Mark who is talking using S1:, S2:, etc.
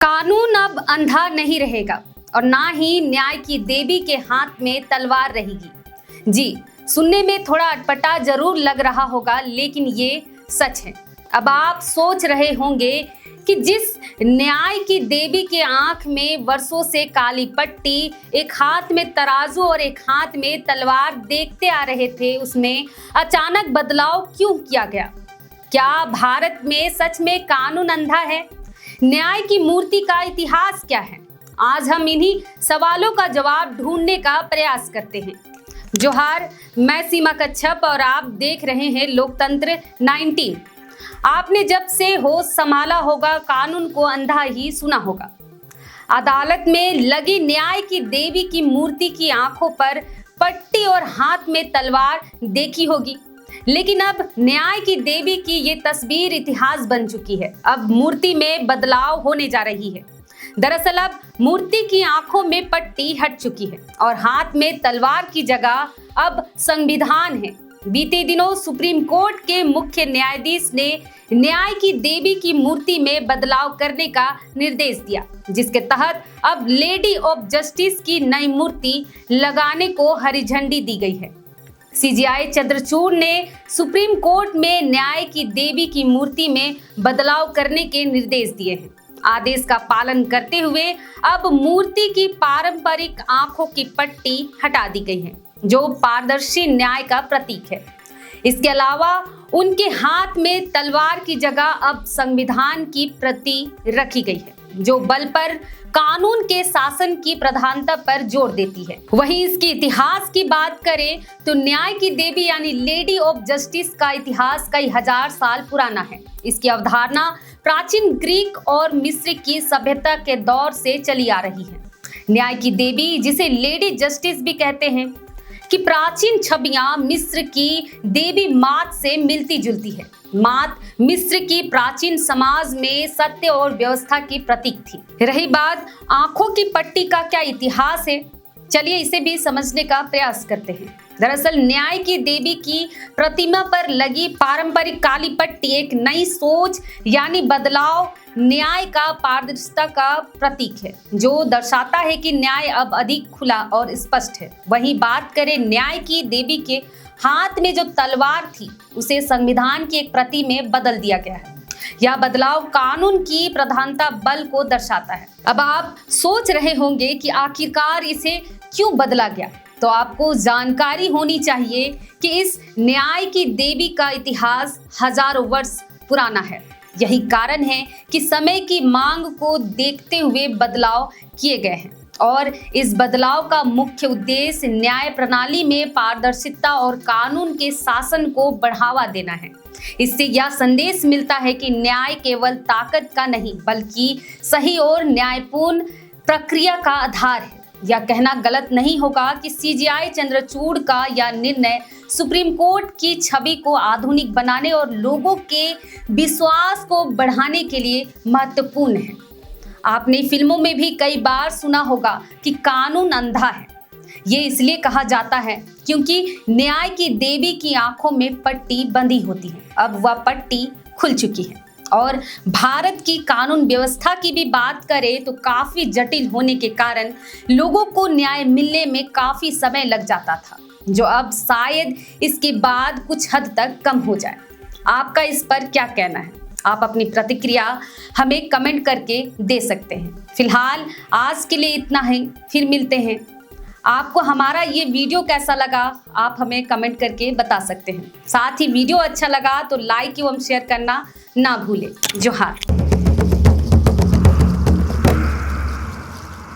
S1: कानून अब अंधा नहीं रहेगा और ना ही न्याय की देवी के हाथ में तलवार रहेगी। जी, सुनने में थोड़ा अटपटा जरूर लग रहा होगा, लेकिन ये सच है। अब आप सोच रहे होंगे कि जिस न्याय की देवी के आंख में वर्षों से काली पट्टी, एक हाथ में तराजू और एक हाथ में तलवार देखते आ रहे थे, उसमें अचानक बदलाव क्यों किया गया? क्या भारत में सच में कानून अंधा है? न्याय की मूर्ति का इतिहास क्या है? आज हम इन्हीं सवालों का जवाब ढूंढने का प्रयास करते हैं। जोहार, मैं सीमा कच्छप और आप देख रहे हैं लोकतंत्र 19। आपने जब से होश संभाला होगा, कानून को अंधा ही सुना होगा। अदालत में लगी न्याय की देवी की मूर्ति की आंखों पर पट्टी और हाथ में तलवार देखी होगी, लेकिन अब न्याय की देवी की ये तस्वीर इतिहास बन चुकी है। अब मूर्ति में बदलाव होने जा रही है। दरअसल अब मूर्ति की आंखों में पट्टी हट चुकी है और हाथ में तलवार की जगह अब संविधान है। बीते दिनों सुप्रीम कोर्ट के मुख्य न्यायाधीश ने न्याय की देवी की मूर्ति में बदलाव करने का निर्देश दिया, जिसके तहत अब लेडी ऑफ जस्टिस की नई मूर्ति लगाने को हरी झंडी दी गई है। सीजेआई चंद्रचूड़ ने सुप्रीम कोर्ट में न्याय की देवी की मूर्ति में बदलाव करने के निर्देश दिए हैं। आदेश का पालन करते हुए अब मूर्ति की पारंपरिक आंखों की पट्टी हटा दी गई है, जो पारदर्शी न्याय का प्रतीक है। इसके अलावा उनके हाथ में तलवार की जगह अब संविधान की प्रति रखी गई है, जो बल पर कानून के शासन की प्रधानता पर जोर देती है। वहीं इसके इतिहास की बात करें तो न्याय की देवी यानी लेडी ऑफ जस्टिस का इतिहास कई हजार साल पुराना है। इसकी अवधारणा प्राचीन ग्रीक और मिस्र की सभ्यता के दौर से चली आ रही है। न्याय की देवी, जिसे लेडी जस्टिस भी कहते हैं, कि प्राचीन छवियां मिस्र की देवी मात से मिलती जुलती है। मात मिस्र की प्राचीन समाज में सत्य और व्यवस्था की प्रतीक थी। रही बात आंखों की पट्टी का क्या इतिहास है, चलिए इसे भी समझने का प्रयास करते हैं। दरअसल न्याय की देवी की प्रतिमा पर लगी पारंपरिक काली पट्टी एक नई सोच यानी बदलाव, न्याय का पारदर्शिता का प्रतीक है, जो दर्शाता है कि न्याय अब अधिक खुला और स्पष्ट है। वहीं बात करें न्याय की देवी के हाथ में जो तलवार थी, उसे संविधान की एक प्रति में बदल दिया गया है। यह बदलाव कानून की प्रधानता बल को दर्शाता है। अब आप सोच रहे होंगे कि आखिरकार इसे क्यों बदला गया, तो आपको जानकारी होनी चाहिए कि इस न्याय की देवी का इतिहास हजारों वर्ष पुराना है। यही कारण है कि समय की मांग को देखते हुए बदलाव किए गए हैं और इस बदलाव का मुख्य उद्देश्य न्याय प्रणाली में पारदर्शिता और कानून के शासन को बढ़ावा देना है। इससे यह संदेश मिलता है कि न्याय केवल ताकत का नहीं, बल्कि सही और न्यायपूर्ण प्रक्रिया का आधार है। यह कहना गलत नहीं होगा कि सीजेआई चंद्रचूड़ का यह निर्णय सुप्रीम कोर्ट की छवि को आधुनिक बनाने और लोगों के विश्वास को बढ़ाने के लिए महत्वपूर्ण है। आपने फिल्मों में भी कई बार सुना होगा कि कानून अंधा है। ये इसलिए कहा जाता है क्योंकि न्याय की देवी की आंखों में पट्टी बंधी होती है। अब वह पट्टी खुल चुकी है और भारत की कानून व्यवस्था की भी बात करें तो काफी जटिल होने के कारण लोगों को न्याय मिलने में काफी समय लग जाता था, जो अब शायद इसके बाद कुछ हद तक कम हो जाए। आपका इस पर क्या कहना है? आप अपनी प्रतिक्रिया हमें कमेंट करके दे सकते हैं। फिलहाल आज के लिए इतना ही, फिर मिलते हैं। आपको हमारा ये वीडियो कैसा लगा, आप हमें कमेंट करके बता सकते हैं। साथ ही वीडियो अच्छा लगा तो लाइक एवं शेयर करना ना भूलें। जोहार।